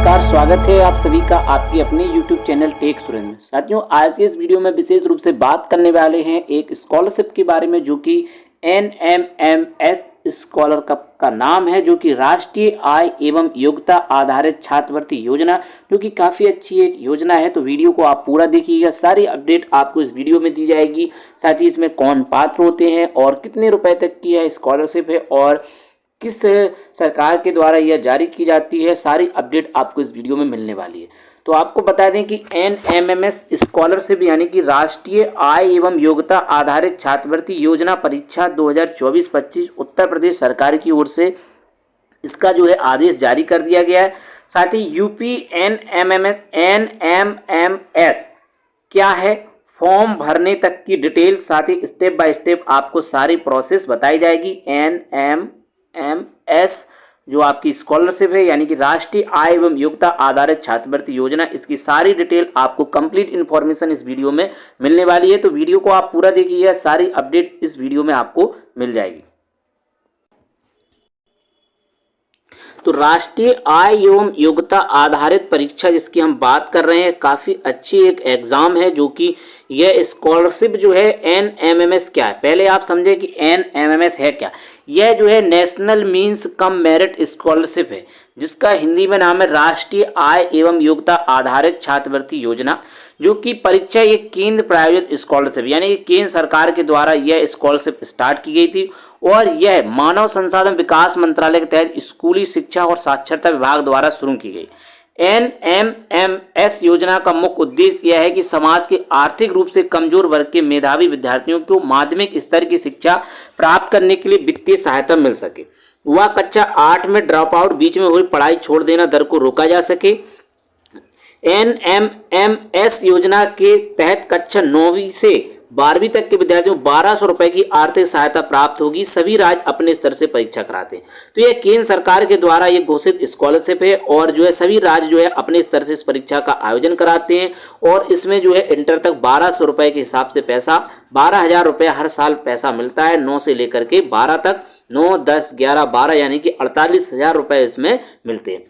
नमस्कार, स्वागत है आप सभी का आपकी अपने YouTube चैनल टेक सुरेंद्र में। साथियों, आज के इस वीडियो में विशेष रूप से बात करने वाले हैं एक स्कॉलरशिप के बारे में जो कि NMMS स्कॉलर का नाम है, जो कि राष्ट्रीय आय एवं योग्यता आधारित छात्रवृत्ति योजना, जो कि काफ़ी अच्छी एक योजना है। तो वीडियो को आप पूरा देखिएगा, सारी अपडेट आपको इस वीडियो में दी जाएगी। साथ ही इसमें कौन पात्र होते हैं और कितने रुपए तक की है स्कॉलरशिप है और किस सरकार के द्वारा यह जारी की जाती है, सारी अपडेट आपको इस वीडियो में मिलने वाली है। तो आपको बता दें कि NMMS स्कॉलरशिप यानी कि राष्ट्रीय आय एवं योग्यता आधारित छात्रवृत्ति योजना परीक्षा 2024-25 उत्तर प्रदेश सरकार की ओर से इसका जो है आदेश जारी कर दिया गया है। साथ ही यूपी NMMS क्या है, फॉर्म भरने तक की डिटेल, साथ ही स्टेप बाय स्टेप आपको सारी प्रोसेस बताई जाएगी। NMMS जो आपकी स्कॉलरशिप है यानी कि राष्ट्रीय आय एवं योग्यता आधारित छात्रवृत्ति योजना, इसकी सारी डिटेल आपको कंप्लीट इन्फॉर्मेशन इस वीडियो में मिलने वाली है। तो वीडियो को आप पूरा देखिएगा, सारी अपडेट इस वीडियो में आपको मिल जाएगी। तो राष्ट्रीय आय एवं योग्यता आधारित परीक्षा जिसकी हम बात कर रहे हैं, काफ़ी अच्छी एक एग्ज़ाम है, जो कि यह स्कॉलरशिप जो है NMMS क्या है, पहले आप समझे कि NMMS है क्या। यह जो है national means cum merit scholarship है, जिसका हिंदी में नाम है राष्ट्रीय आय एवं योग्यता आधारित छात्रवृत्ति योजना, जो कि परीक्षा ये केंद्र प्रायोजित स्कॉलरशिप यानी कि केंद्र सरकार के द्वारा यह स्कॉलरशिप स्टार्ट की गई थी और यह मानव संसाधन विकास मंत्रालय के तहत स्कूली शिक्षा और साक्षरता विभाग द्वारा शुरू की गई। NMMS योजना का मुख्य उद्देश्य यह है कि समाज के आर्थिक रूप से कमजोर वर्ग के मेधावी विद्यार्थियों को माध्यमिक स्तर की शिक्षा प्राप्त करने के लिए वित्तीय सहायता मिल सके। वह कक्षा 8 में ड्रॉप आउट, बीच में हुई पढ़ाई छोड़ देना दर को रोका जा सके। NMMS योजना के तहत कक्षा 9वीं से 12वीं तक के विद्यार्थियों को 1200 रुपए की आर्थिक सहायता प्राप्त होगी। सभी राज्य अपने स्तर से परीक्षा कराते हैं। तो यह केंद्र सरकार के द्वारा ये घोषित स्कॉलरशिप है और जो है सभी राज्य जो है अपने स्तर से इस परीक्षा का आयोजन कराते हैं और इसमें जो है इंटर तक 1200 रुपए के हिसाब से पैसा 12,000 रुपये हर साल पैसा मिलता है। 9 से लेकर के 12 तक, 9, 10, 11, 12 यानी कि 48,000 रुपये इसमें मिलते हैं।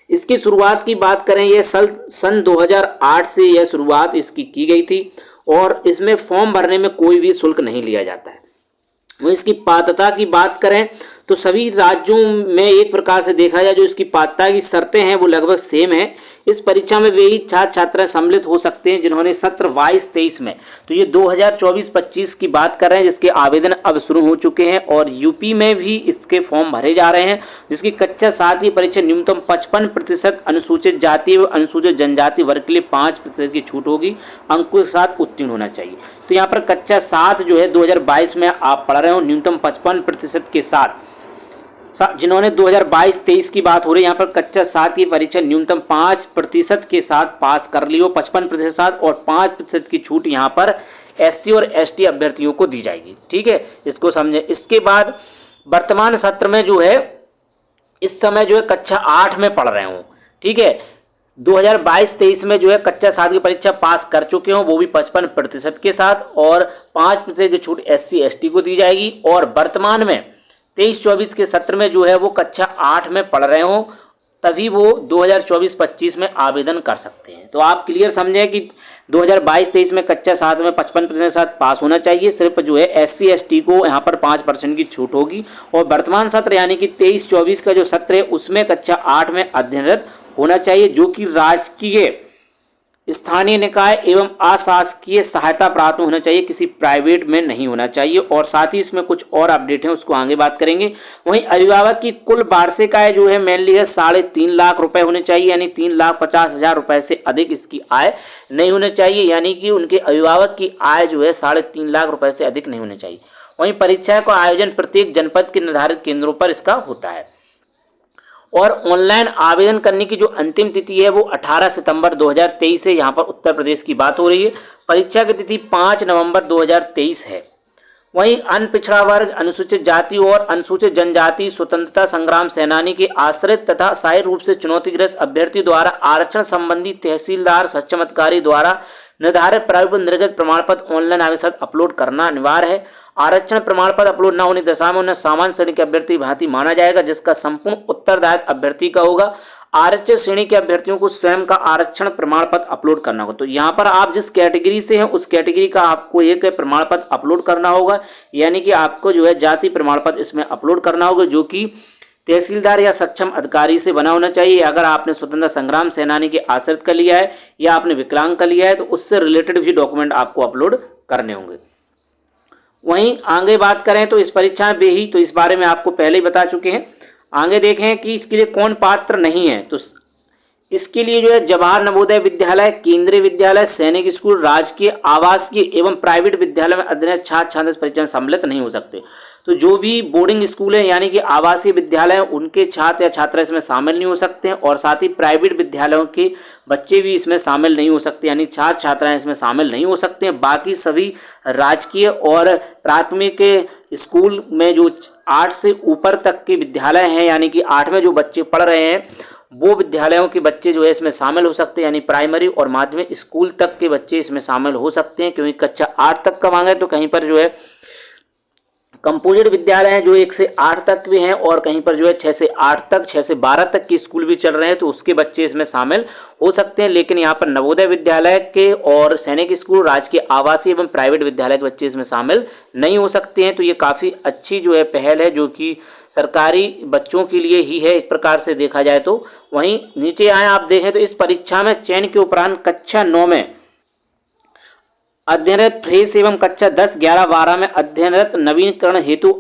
इसकी शुरुआत की बात करें, यह सन 2008 से यह शुरुआत इसकी की गई थी और इसमें फॉर्म भरने में कोई भी शुल्क नहीं लिया जाता है। वहीं इसकी पात्रता की बात करें तो सभी राज्यों में एक प्रकार से देखा जाए जो इसकी पात्रता की शर्तें हैं वो लगभग सेम है। इस परीक्षा में वे ही छात्र छात्राएं सम्मिलित हो सकते हैं जिन्होंने सत्र 22-23 में, तो ये 2024-25 की बात कर रहे हैं जिसके आवेदन अब शुरू हो चुके हैं और यूपी में भी इसके फॉर्म भरे जा रहे हैं, जिसकी कक्षा 7 की परीक्षा न्यूनतम 55% अनुसूचित जाति व अनुसूचित जनजाति वर्ग के लिए 5% की छूट होगी। अंकों के साथ उत्तीर्ण होना चाहिए। तो यहाँ पर कक्षा 7 जो है 2022 में आप पढ़ रहे हो न्यूनतम 55% के साथ, जिन्होंने 2022-23 की बात हो रही है, यहाँ पर कक्षा 7 की परीक्षा न्यूनतम 5% के साथ पास कर ली हो, 55% और 5% की छूट यहाँ पर SC और ST अभ्यर्थियों को दी जाएगी। ठीक है, इसको समझे। इसके बाद वर्तमान सत्र में जो है इस समय जो है कक्षा 8 में पढ़ रहे हो, ठीक है, 2022-23 में जो है कक्षा 7 की परीक्षा पास कर चुके हो, वो भी 55% के साथ और 5% की छूट SC ST को दी जाएगी। और वर्तमान में 23-24 के सत्र में जो है वो कक्षा 8 में पढ़ रहे हो, तभी वो 2024-25 में आवेदन कर सकते हैं। तो आप क्लियर समझें कि 2022-23 में कक्षा 7 में 55% के साथ पास होना चाहिए। सिर्फ जो है SC ST को यहाँ पर 5% की छूट होगी। और वर्तमान सत्र यानी कि 23-24 का जो सत्र है उसमें कक्षा 8 में अध्ययनरत होना चाहिए, जो कि राजकीय, स्थानीय निकाय एवं अशासकीय सहायता प्राप्त होना चाहिए, किसी प्राइवेट में नहीं होना चाहिए। और साथ ही इसमें कुछ और अपडेट है, उसको आगे बात करेंगे। वहीं अभिभावक की कुल वार्षिक आय जो है मेनली है 3.5 लाख रुपए होने चाहिए, यानी 3,50,000 रुपए से अधिक इसकी आय नहीं होनी चाहिए, यानी कि उनके अभिभावक की आय जो है 3.5 लाख रुपए से अधिक नहीं होनी चाहिए। वहीं परीक्षा का आयोजन प्रत्येक जनपद के निर्धारित केंद्रों पर इसका होता है और ऑनलाइन आवेदन करने की जो अंतिम तिथि है वो 18 सितंबर 2023 है। यहाँ पर उत्तर प्रदेश की बात हो रही है। परीक्षा की तिथि 5 नवंबर 2023 है। वहीं अन्य पिछड़ा वर्ग, अनुसूचित जाति और अनुसूचित जनजाति स्वतंत्रता संग्राम सेनानी के आश्रित तथा शारीरिक रूप से चुनौतीग्रस्त अभ्यर्थी द्वारा आरक्षण संबंधी तहसीलदार सक्षम अधिकारी द्वारा निर्धारित प्रारूप निर्गत प्रमाण पत्र ऑनलाइन आवेदन अपलोड करना अनिवार्य है। आरक्षण प्रमाण पत्र अपलोड न होने दशा में उन्हें सामान्य श्रेणी के अभ्यर्थी भांति माना जाएगा, जिसका संपूर्ण उत्तरदायित्व अभ्यर्थी का होगा। आरक्षित श्रेणी के अभ्यर्थियों को स्वयं का आरक्षण प्रमाण पत्र अपलोड करना होगा। तो यहाँ पर आप जिस कैटेगरी से हैं उस कैटेगरी का आपको एक प्रमाण पत्र अपलोड करना होगा, यानी कि आपको जो है जाति प्रमाण पत्र इसमें अपलोड करना होगा, जो कि तहसीलदार या सक्षम अधिकारी से बना होना चाहिए। अगर आपने स्वतंत्रता संग्राम सेनानी के आश्रित का लिया है या आपने विकलांग का लिया है तो उससे रिलेटेड भी डॉक्यूमेंट आपको अपलोड करने होंगे। वहीं आगे बात करें तो इस परीक्षा में ही, तो इस बारे में आपको पहले ही बता चुके हैं। आगे देखें कि इसके लिए कौन पात्र नहीं है, तो इसके लिए जो है जवाहर नवोदय विद्यालय, केंद्रीय विद्यालय, सैनिक स्कूल, राजकीय, आवासीय एवं प्राइवेट विद्यालय में अध्ययनरत छात्र छात्रा इस परीक्षा में सम्मिलित नहीं हो सकते। तो जो भी बोर्डिंग स्कूल है यानी कि आवासीय विद्यालय हैं उनके छात्र या छात्रा इसमें शामिल नहीं हो सकते हैं, और साथ ही प्राइवेट विद्यालयों के बच्चे भी इसमें शामिल नहीं हो सकते, यानी छात्र छात्राएं इसमें शामिल नहीं हो सकते हैं। बाकी सभी राजकीय और प्राथमिक स्कूल में जो 8 से ऊपर तक के विद्यालय हैं, यानी कि 8 में जो बच्चे पढ़ रहे हैं वो विद्यालयों के बच्चे जो है इसमें शामिल हो सकते हैं, यानी प्राइमरी और माध्यमिक स्कूल तक के बच्चे इसमें शामिल हो सकते हैं। क्योंकि कक्षा 8 तक का मांगे तो कहीं पर जो है कंपोजिट विद्यालय हैं जो 1 से 8 तक भी हैं, और कहीं पर जो है 6 से 8 तक, 6 से 12 तक के स्कूल भी चल रहे हैं, तो उसके बच्चे इसमें शामिल हो सकते हैं। लेकिन यहाँ पर नवोदय विद्यालय के और सैनिक स्कूल, राजकीय, आवासीय एवं प्राइवेट विद्यालय के बच्चे इसमें शामिल नहीं हो सकते हैं। तो ये काफ़ी अच्छी जो है पहल है, जो कि सरकारी बच्चों के लिए ही है एक प्रकार से देखा जाए तो। वहीं नीचे आए आप देखें तो इस परीक्षा में चयन के उपरांत कक्षा 9 में अध्ययनरत फ्रेश एवं कक्षा 10, 11, 12 में अध्ययनरत नवीनीकरण हेतु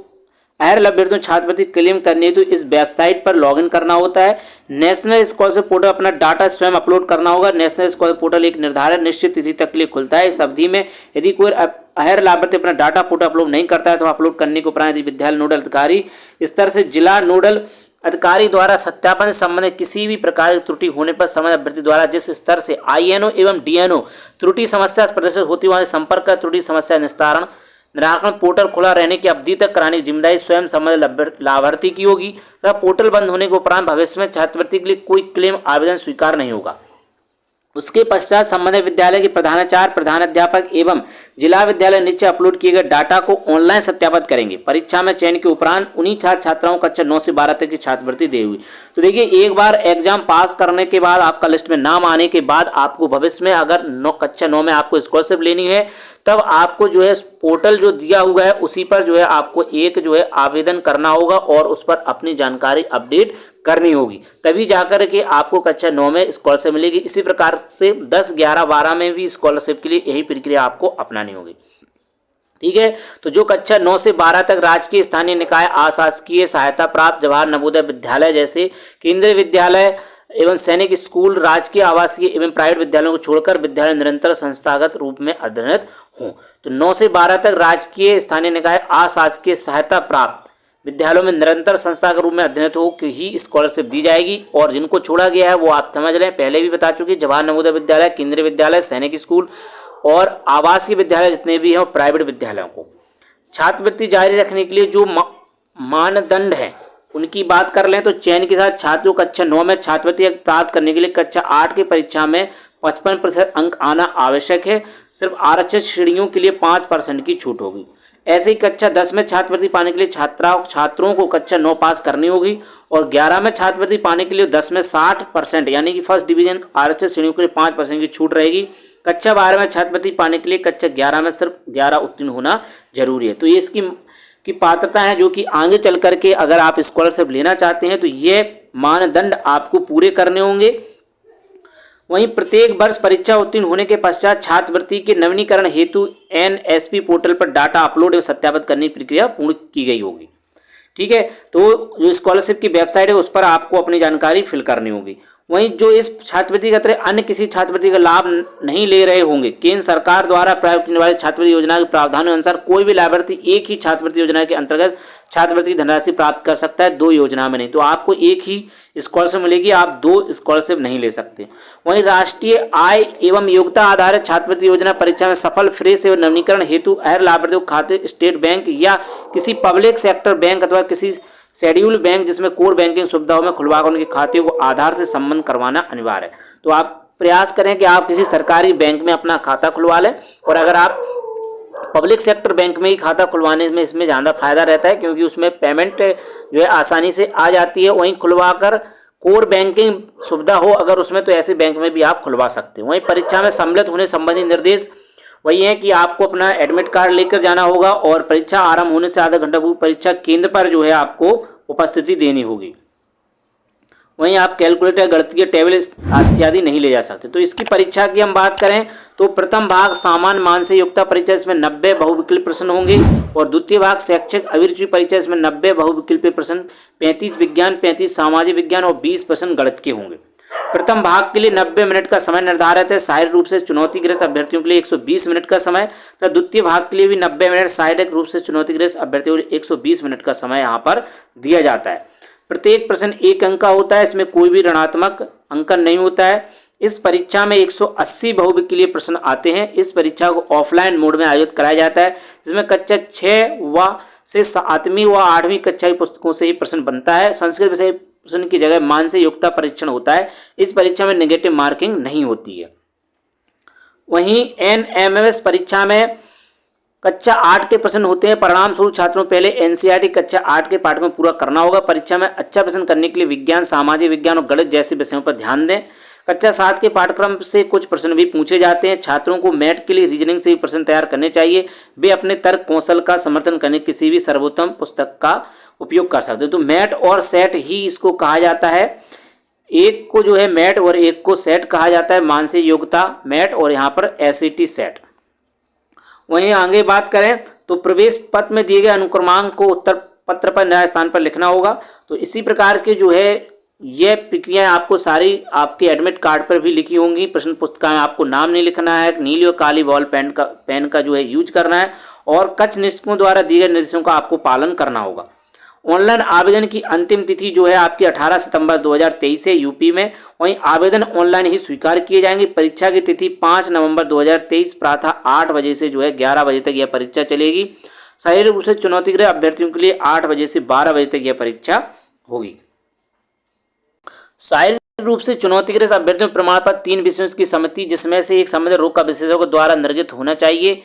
अहर्ल अभ्यर्थियों छात्रवृत्ति क्लेम करने हेतु इस वेबसाइट पर लॉगिन करना होता है। नेशनल स्कॉलरशिप पोर्टल अपना डाटा स्वयं अपलोड करना होगा। नेशनल स्कॉलरशिप पोर्टल एक निर्धारित निश्चित तिथि तक के लिए खुलता है। इस अवधि में यदि कोई अहर्ल लाभार्थी अपना डाटा पोर्टल अपलोड नहीं करता है तो अपलोड करने के उपरांत विद्यालय नोडल अधिकारी स्तर से जिला नोडल अधिकारी द्वारा सत्यापन से संबंधित किसी भी प्रकार की त्रुटि होने पर संबंधित अभ्यर्थी द्वारा जिस स्तर से INO एवं DNO त्रुटि समस्या प्रदर्शित होती है वहां संपर्क कर त्रुटि समस्या निराकरण पोर्टल खुला रहने की अवधि तक कराने की जिम्मेदारी स्वयं संबंधित लाभार्थी की होगी तथा पोर्टल बंद होने के उपरांत भविष्य में छात्रवृत्ति के लिए कोई क्लेम आवेदन स्वीकार नहीं होगा। उसके पश्चात संबंधित विद्यालय के प्रधानाचार्य, प्रधानाध्यापक एवं जिला विद्यालय नीचे अपलोड किए गए डाटा को ऑनलाइन सत्यापित करेंगे। परीक्षा में चयन के उपरांत उन्हीं छात्र छात्राओं को कक्षा 9 से 12 तक की छात्रवृत्ति दी हुई। तो देखिए, एक बार एग्जाम पास करने के बाद आपका लिस्ट में नाम आने के बाद आपको भविष्य में अगर कक्षा 9 में आपको स्कॉलरशिप लेनी है तब आपको जो है पोर्टल जो दिया हुआ है उसी पर जो है आपको एक जो है आवेदन करना होगा और उस पर अपनी जानकारी अपडेट करनी होगी, तभी जाकर के आपको कक्षा 9 में स्कॉलरशिप मिलेगी। इसी प्रकार से 10, 11, 12 में भी स्कॉलरशिप के लिए यही प्रक्रिया आपको अपनानी होगी। ठीक है, तो जो कक्षा 9 से 12 तक राजकीय, स्थानीय निकाय, अशासकीय सहायता प्राप्त जवाहर नवोदय विद्यालय जैसे केंद्रीय विद्यालय एवं सैनिक स्कूल, राजकीय, आवासीय एवं प्राइवेट विद्यालयों को छोड़कर विद्यालय निरंतर संस्थागत रूप में अध्ययनरत हों। तो 9 से 12 तक राजकीय, स्थानीय निकाय, अशासकीय सहायता प्राप्त विद्यालयों में निरंतर संस्था के रूप में अध्ययनरत हो कि ही स्कॉलरशिप दी जाएगी। और जिनको छोड़ा गया है वो आप समझ रहे हैं, पहले भी बता चुके, जवाहर नवोदय विद्यालय, केंद्रीय विद्यालय, सैनिक स्कूल और आवासीय विद्यालय जितने भी हैं प्राइवेट विद्यालयों को छात्रवृत्ति जारी रखने के लिए जो मानदंड है उनकी बात कर लें तो चयन के साथ छात्रों को कक्षा 9 में छात्रवृत्ति प्राप्त करने के लिए कक्षा 8 की परीक्षा में 55% अंक आना आवश्यक है। सिर्फ आरक्षित श्रेणियों के लिए 5% की छूट होगी। ऐसे ही कक्षा 10 में छात्रवृत्ति पाने के लिए छात्रों को कक्षा 9 पास करनी होगी और 11 में छात्रवृत्ति पाने के लिए 10 में 60% यानी कि फर्स्ट डिवीजन आरक्षित श्रेणियों के लिए 5% की छूट रहेगी। कक्षा 12 में छात्रवृत्ति पाने के लिए कक्षा 11 में सिर्फ 11 उत्तीर्ण होना जरूरी है। तो ये इसकी पात्रता है जो कि आगे चल करके अगर आप स्कॉलरशिप लेना चाहते हैं तो ये मानदंड आपको पूरे करने होंगे। वहीं प्रत्येक वर्ष परीक्षा उत्तीर्ण होने के पश्चात छात्रवृत्ति के नवीनीकरण हेतु NSP पोर्टल पर डाटा अपलोड एवं सत्यापित करने की प्रक्रिया पूर्ण की गई होगी। ठीक है, तो जो स्कॉलरशिप की वेबसाइट है उस पर आपको अपनी जानकारी फिल करनी होगी। वहीं जो इस छात्रवृत्ति का तरह अन्य किसी छात्रवृत्ति का लाभ नहीं ले रहे होंगे, केंद्र सरकार द्वारा प्राप्त करने वाली छात्रवृत्ति योजना के प्रावधानों अनुसार कोई भी लाभार्थी एक ही छात्रवृत्ति योजना के अंतर्गत छात्रवृत्ति धनराशि प्राप्त कर सकता है, 2 योजना में नहीं। तो आपको एक ही स्कॉलरशिप मिलेगी, आप 2 स्कॉलरशिप नहीं ले सकते। वहीं राष्ट्रीय आय एवं योग्यता आधारित छात्रवृत्ति योजना परीक्षा में सफल फ्रेश एवं नवीनीकरण हेतु अहर्ल लाभार्थियों खाते स्टेट बैंक या किसी पब्लिक सेक्टर बैंक अथवा किसी शेड्यूल बैंक जिसमें कोर बैंकिंग सुविधाओं में खुलवा कर उनके खाते को आधार से संबंध करवाना अनिवार्य है। तो आप प्रयास करें कि आप किसी सरकारी बैंक में अपना खाता खुलवा लें, और अगर आप पब्लिक सेक्टर बैंक में ही खाता खुलवाने में इसमें ज़्यादा फायदा रहता है क्योंकि उसमें पेमेंट जो है आसानी से आ जाती है। वहीं खुलवा कर कोर बैंकिंग सुविधा हो अगर उसमें, तो ऐसे बैंक में भी आप खुलवा सकते हो। वहीं परीक्षा में सम्मिलित होने संबंधी निर्देश वही है कि आपको अपना एडमिट कार्ड लेकर जाना होगा और परीक्षा आरंभ होने से आधा घंटा पूर्व परीक्षा केंद्र पर जो है आपको उपस्थिति देनी होगी। वहीं आप कैलकुलेटर, गणितीय टेबल इत्यादि नहीं ले जा सकते। तो इसकी परीक्षा की हम बात करें तो प्रथम भाग सामान्य मानसिक योग्यता परीक्षा, इसमें 90 बहुविकल्पीय प्रश्न होंगे, और द्वितीय भाग शैक्षिक अभिरुचि परीक्षा, इसमें 90 बहुविकल्पीय प्रश्न, 35 विज्ञान, 35 सामाजिक विज्ञान और 20 प्रश्न गणित के होंगे। प्रथम भाग के लिए 90 मिनट का समय निर्धारित है। शारीरिक रूप से चुनौतीग्रस्त अभ्यर्थियों के लिए 120 मिनट का समय, तथा द्वितीय भाग के लिए भी 90 मिनट शारीरिक रूप से चुनौतीग्रस्त अभ्यर्थियों के लिए 120 मिनट का समय यहाँ पर दिया जाता है। प्रत्येक प्रश्न 1 अंक का होता है, इसमें कोई भी ऋणात्मक अंकन नहीं होता है। इस परीक्षा में 180 बहुविकल्पीय प्रश्न आते हैं। इस परीक्षा को ऑफलाइन मोड में आयोजित कराया जाता है, जिसमें कक्षा 6 से 7वीं व 8वीं कक्षा की पुस्तकों से ही प्रश्न बनता है। संस्कृत विषय प्रश्न की जगह मानसिक योग्यता परीक्षण होता है। इस परीक्षा में नेगेटिव मार्किंग नहीं होती है। वहीं NMS परीक्षा में कक्षा 8 के प्रश्न होते हैं। परिणाम स्वरूप छात्रों पहले NCERT कक्षा 8 के पाठ में पूरा करना होगा। परीक्षा में अच्छा प्रश्न करने के लिए विज्ञान, सामाजिक विज्ञान और गणित जैसे विषयों पर ध्यान दें। कक्षा 7 के पाठ्यक्रम से कुछ प्रश्न भी पूछे जाते हैं। छात्रों को मैट के लिए रीजनिंग से भी प्रश्न तैयार करने चाहिए। वे अपने तर्क कौशल का समर्थन करने किसी भी सर्वोत्तम पुस्तक का उपयोग कर सकते हैं। तो मैट और सेट ही इसको कहा जाता है। एक को जो है मैट और एक को सेट कहा जाता है। मानसिक योग्यता मैट और यहाँ पर SAT सेट। वहीं आगे बात करें तो प्रवेश पत्र में दिए गए अनुक्रमांक को उत्तर पत्र पर नया स्थान पर लिखना होगा। तो इसी प्रकार के जो है ये प्रक्रियाएं आपको सारी आपके एडमिट कार्ड पर भी लिखी होंगी। प्रश्न पुस्तिका में आपको नाम नहीं लिखना है, नीली और काली बॉल पेन का जो है यूज करना है, और कक्ष निरीक्षकों द्वारा दिए गए निर्देशों का आपको पालन करना होगा। ऑनलाइन आवेदन की अंतिम तिथि जो है आपकी 18 सितंबर 2023 है यूपी में। वहीं आवेदन ऑनलाइन ही स्वीकार किए जाएंगे। परीक्षा की तिथि 5 नवंबर 2023 प्रातः 8 बजे से जो है 11 बजे तक यह परीक्षा चलेगी। शारीरिक रूप से चुनौतीग्रस्त अभ्यर्थियों के लिए 8 बजे से 12 बजे तक यह परीक्षा होगी। शारीरिक रूप से चुनौतीग्रस्त अभ्यर्थियों प्रमाण पत्र 3 विषयों की समिति, जिसमें से एक संबंधित रोग का विशेषज्ञ द्वारा निर्गत होना चाहिए।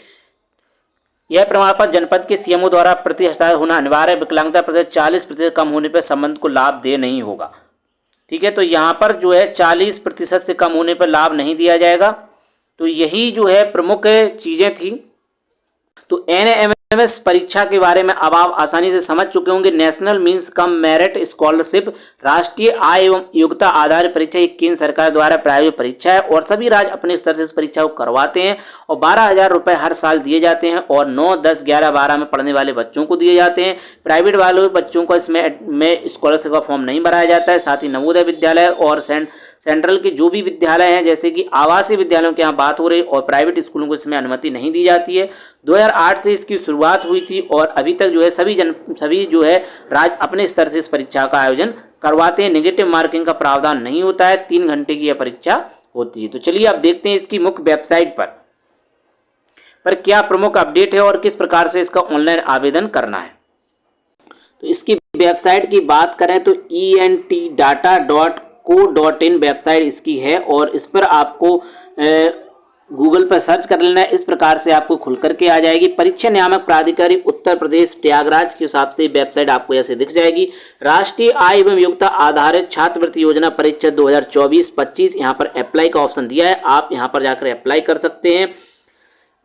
यह प्रमाण पत्र जनपद के CMO द्वारा प्रति हस्ताक्षर होना अनिवार्य है। विकलांगता प्रतिशत 40% कम होने पर संबंध को लाभ दे नहीं होगा। ठीक है, तो यहाँ पर जो है 40% से कम होने पर लाभ नहीं दिया जाएगा। तो यही जो है प्रमुख चीजें थी। तो NMS परीक्षा के बारे में अब आप आसानी से समझ चुके होंगे। National means cum merit scholarship राष्ट्रीय आय एवं योग्यता आधारित परीक्षा एक केंद्र सरकार द्वारा प्रायोजित परीक्षा है, और सभी राज्य अपने स्तर से इस परीक्षा को करवाते हैं, और 12,000 रुपये हर साल दिए जाते हैं, और 9, 10, 11, 12 में पढ़ने वाले बच्चों को दिए जाते हैं। प्राइवेट वाले बच्चों को इसमें स्कॉलरशिप का फॉर्म नहीं भराया जाता है। साथ ही नवोदय विद्यालय और सेंट्रल के जो भी विद्यालय हैं, जैसे कि आवासीय विद्यालयों की यहाँ बात हो रही, और प्राइवेट स्कूलों को इसमें अनुमति नहीं दी जाती है। 2008 से इसकी शुरुआत हुई थी, और अभी तक जो है सभी जो है राज्य अपने स्तर से इस परीक्षा का आयोजन करवाते हैं। नेगेटिव मार्किंग का प्रावधान नहीं होता है। 3 घंटे की यह परीक्षा होती है। तो चलिए अब देखते हैं इसकी मुख्य वेबसाइट पर क्या प्रमुख अपडेट है और किस प्रकार से इसका ऑनलाइन आवेदन करना है। तो इसकी वेबसाइट की बात करें तो entdata.co.in वेबसाइट इसकी है, और इस पर आपको गूगल पर सर्च कर लेना है। इस प्रकार से आपको खुल करके आ जाएगी। परीक्षा नियामक प्राधिकारी उत्तर प्रदेश प्रयागराज के हिसाब से वेबसाइट आपको ऐसे दिख जाएगी। राष्ट्रीय आय एवं योग्यता आधारित छात्रवृत्ति योजना परीक्षा 2024-25 यहाँ पर अप्लाई का ऑप्शन दिया है। आप यहाँ पर जाकर अप्लाई कर सकते हैं।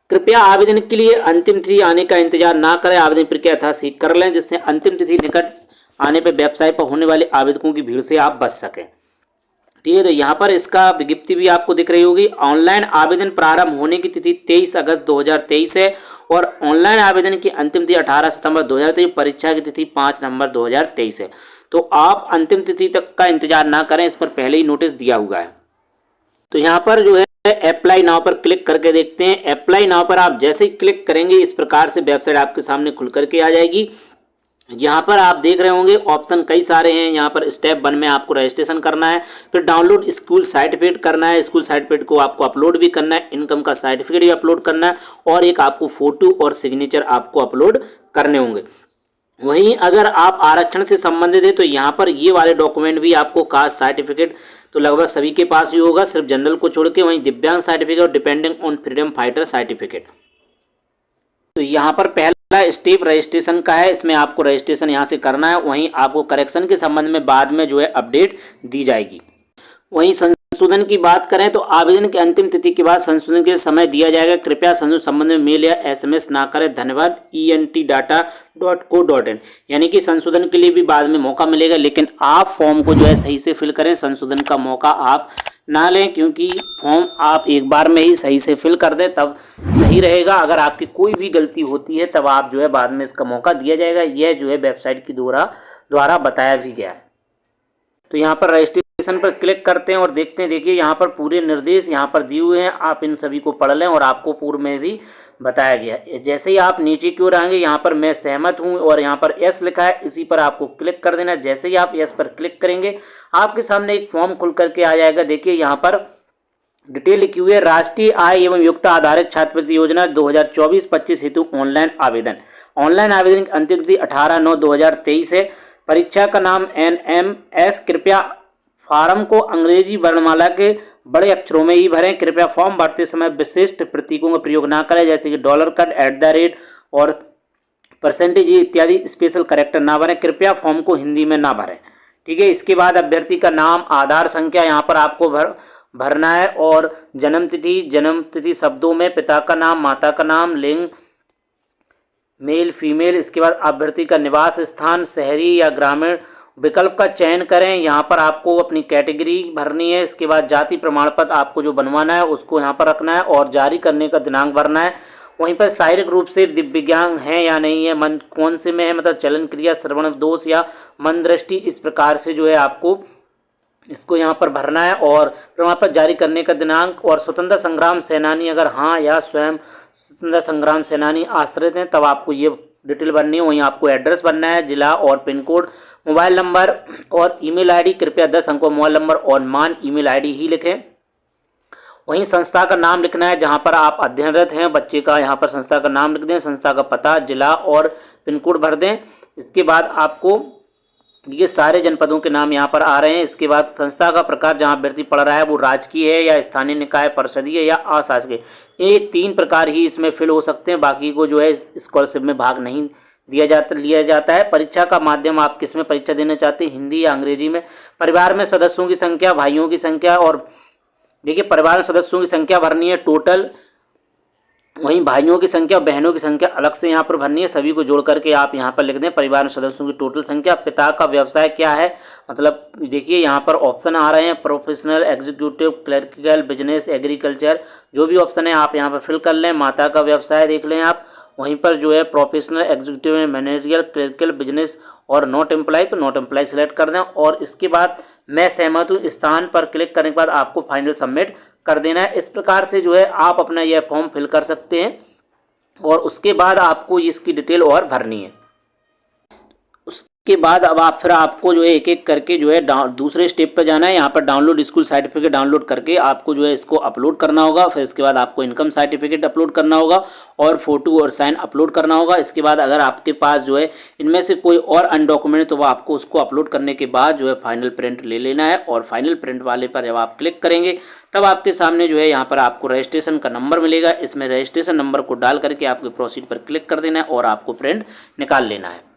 कृपया आवेदन के लिए अंतिम तिथि आने का इंतजार ना करें। आवेदन प्रक्रिया यथाशीघ्र कर लें, जिससे अंतिम तिथि निकट आने पर वेबसाइट पर होने वाले आवेदकों की भीड़ से आप बच सकें। ठीक है, तो यहाँ पर इसका विज्ञप्ति भी आपको दिख रही होगी। ऑनलाइन आवेदन प्रारंभ होने की तिथि 23 अगस्त 2023 है, और ऑनलाइन आवेदन की अंतिम तिथि 18 सितंबर 2023। परीक्षा की तिथि 5 नवंबर 2023 है। तो आप अंतिम तिथि तक का इंतजार ना करें, इस पर पहले ही नोटिस दिया हुआ है। तो यहाँ पर जो है अप्लाई नाउ पर क्लिक करके देखते हैं। अप्लाई नाउ पर आप जैसे ही क्लिक करेंगे, इस प्रकार से वेबसाइट आपके सामने खुल करके आ जाएगी। यहाँ पर आप देख रहे होंगे ऑप्शन कई सारे हैं। यहाँ पर स्टेप 1 में आपको रजिस्ट्रेशन करना है, फिर डाउनलोड स्कूल सर्टिफिकेट करना है। स्कूल सर्टिफिकेट को आपको अपलोड भी करना है, इनकम का सर्टिफिकेट भी अपलोड करना है, और एक आपको फोटो और सिग्नेचर आपको अपलोड करने होंगे। वहीं अगर आप आरक्षण से संबंधित है तो यहाँ पर ये वाले डॉक्यूमेंट भी आपको, कास्ट सर्टिफिकेट तो लगभग सभी के पास ही होगा, सिर्फ जनरल को छोड़ के। वहीं दिव्यांग सर्टिफिकेट और depending on freedom fighter certificate. तो यहाँ पर पहला पहला स्टेप रजिस्ट्रेशन का है, इसमें आपको रजिस्ट्रेशन यहाँ से करना है। वहीं आपको करेक्शन के संबंध में बाद में जो है अपडेट दी जाएगी। वहीं संशोधन की बात करें तो आवेदन की अंतिम तिथि के बाद संशोधन के लिए समय दिया जाएगा। कृपया संशोधन संबंध में मेल या SMS ना करें। धन्यवाद entdata.co.in। यानी कि संशोधन के लिए भी बाद में मौका मिलेगा, लेकिन आप फॉर्म को जो है सही से फिल करें। संशोधन का मौका आप ना लें, क्योंकि फॉर्म आप एक बार में ही सही से फिल कर दें तब सही रहेगा। अगर आपकी कोई भी गलती होती है तब आप जो है बाद में इसका मौका दिया जाएगा। यह जो है वेबसाइट की द्वारा बताया भी गया है। तो यहाँ पर रजिस्ट्रेशन पर क्लिक करते हैं और देखते हैं। देखिए यहाँ पर पूरे निर्देश यहाँ पर दिए हुए हैं, आप इन सभी को पढ़ लें और आपको पूर्व में भी बताया गया है। जैसे ही आप नीचे की ओर आएंगे यहाँ पर मैं सहमत हूँ और यहाँ पर यस लिखा है, इसी पर आपको क्लिक कर देना। जैसे ही आप यस पर क्लिक करेंगे आपके सामने एक फॉर्म खुल करके आ जाएगा। देखिए यहाँ पर डिटेल लिखी हुई है, राष्ट्रीय आय एवं योग्यता आधारित छात्रवृत्ति योजना 2024-25 हेतु ऑनलाइन आवेदन। ऑनलाइन आवेदन की अंतिम तिथि 18/9/2023 है। परीक्षा का नाम NMS। कृपया फार्म को अंग्रेजी वर्णमाला के बड़े अक्षरों में ही भरें। कृपया फॉर्म भरते समय विशिष्ट प्रतीकों का प्रयोग ना करें, जैसे कि $, और % इत्यादि स्पेशल कैरेक्टर ना भरें। कृपया फॉर्म को हिंदी में ना भरें, ठीक है। इसके बाद अभ्यर्थी का नाम, आधार संख्या यहाँ पर आपको भरना है और जन्म तिथि शब्दों में, पिता का नाम, माता का नाम, लिंग मेल फीमेल। इसके बाद अभ्यर्थी का निवास स्थान शहरी या ग्रामीण विकल्प का चयन करें। यहाँ पर आपको अपनी कैटेगरी भरनी है। इसके बाद जाति प्रमाण पत्र आपको जो बनवाना है उसको यहाँ पर रखना है और जारी करने का दिनांक भरना है। वहीं पर शारीरिक रूप से दिव्यांग है या नहीं है, मन कौन से में है, मतलब चलन क्रिया, श्रवण दोष या मंद दृष्टि, इस प्रकार से जो है आपको इसको यहाँ पर भरना है और प्रमाण पत्र जारी करने का दिनांक। और स्वतंत्रता संग्राम सेनानी अगर हाँ या स्वयं स्वतंत्रता संग्राम सेनानी आश्रित हैं तब आपको ये डिटेल भरनी है। वहीं आपको एड्रेस भरना है, जिला और पिन कोड, मोबाइल नंबर और ईमेल आईडी। कृपया 10 अंकों मोबाइल नंबर और मान ईमेल आईडी ही लिखें। वहीं संस्था का नाम लिखना है जहां पर आप अध्ययनरत हैं, बच्चे का यहाँ पर संस्था का नाम लिख दें, संस्था का पता, जिला और पिन कोड भर दें। इसके बाद आपको ये सारे जनपदों के नाम यहाँ पर आ रहे हैं। इसके बाद संस्था का प्रकार जहाँ अभ्यर्थी पढ़ रहा है वो राजकीय है या स्थानीय निकाय परिषदीय या अशासकीय, ये 3 प्रकार ही इसमें फिल हो सकते हैं। बाकी को जो है स्कॉलरशिप में भाग नहीं लिया जाता है। परीक्षा का माध्यम आप किस में परीक्षा देना चाहते हैं, हिंदी या अंग्रेजी में। परिवार में सदस्यों की संख्या, भाइयों की संख्या, और देखिए परिवार में सदस्यों की संख्या भरनी है टोटल। वहीं भाइयों की संख्या, बहनों की संख्या अलग से यहाँ पर भरनी है। सभी को जोड़ करके आप यहाँ पर लिख दें परिवार में सदस्यों की टोटल संख्या। पिता का व्यवसाय क्या है, मतलब देखिए यहाँ पर ऑप्शन आ रहे हैं, प्रोफेशनल, एग्जीक्यूटिव, क्लर्किकल, बिजनेस, एग्रीकल्चर, जो भी ऑप्शन है आप यहाँ पर फिल कर लें। माता का व्यवसाय देख लें आप, वहीं पर जो है प्रोफेशनल, एग्जीक्यूटिव, मैनेजरियल, क्लर्किकल, बिजनेस और नॉट एम्प्लॉय, तो नॉट एम्प्लॉय सेलेक्ट कर दें। और इसके बाद मैं सहमत हूँ स्थान पर क्लिक करने के बाद आपको फाइनल सबमिट कर देना है। इस प्रकार से जो है आप अपना यह फॉर्म फिल कर सकते हैं और उसके बाद आपको इसकी डिटेल और भरनी है। उसके बाद अब आपको जो है एक एक करके जो है दूसरे स्टेप पर जाना है। यहाँ पर डाउनलोड स्कूल सर्टिफिकेट डाउनलोड करके आपको जो है इसको अपलोड करना होगा। फिर इसके बाद आपको इनकम सर्टिफिकेट अपलोड करना होगा और फोटो और साइन अपलोड करना होगा। इसके बाद अगर आपके पास जो है इनमें से कोई और अन डॉक्यूमेंट तो वो आपको उसको अपलोड करने के बाद जो है फाइनल प्रिंट ले लेना है। और फाइनल प्रिंट वाले पर जब आप क्लिक करेंगे तब आपके सामने जो है यहाँ पर आपको रजिस्ट्रेशन का नंबर मिलेगा। इसमें रजिस्ट्रेशन नंबर को डाल करके आपको प्रोसीड पर क्लिक कर देना है और आपको प्रिंट निकाल लेना है।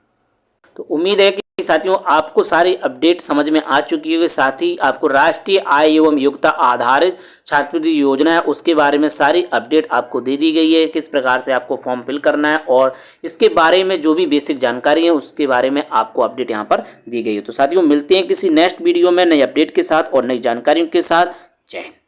तो उम्मीद है कि साथियों आपको सारी अपडेट समझ में आ चुकी है। साथ ही आपको राष्ट्रीय आय एवं योग्यता आधारित छात्रवृत्ति योजना है उसके बारे में सारी अपडेट आपको दे दी गई है, किस प्रकार से आपको फॉर्म फिल करना है और इसके बारे में जो भी बेसिक जानकारी है उसके बारे में आपको अपडेट यहाँ पर दी गई है। तो साथियों मिलते हैं किसी नेक्स्ट वीडियो में नई अपडेट के साथ और नई जानकारियों के साथ। जय हिंद।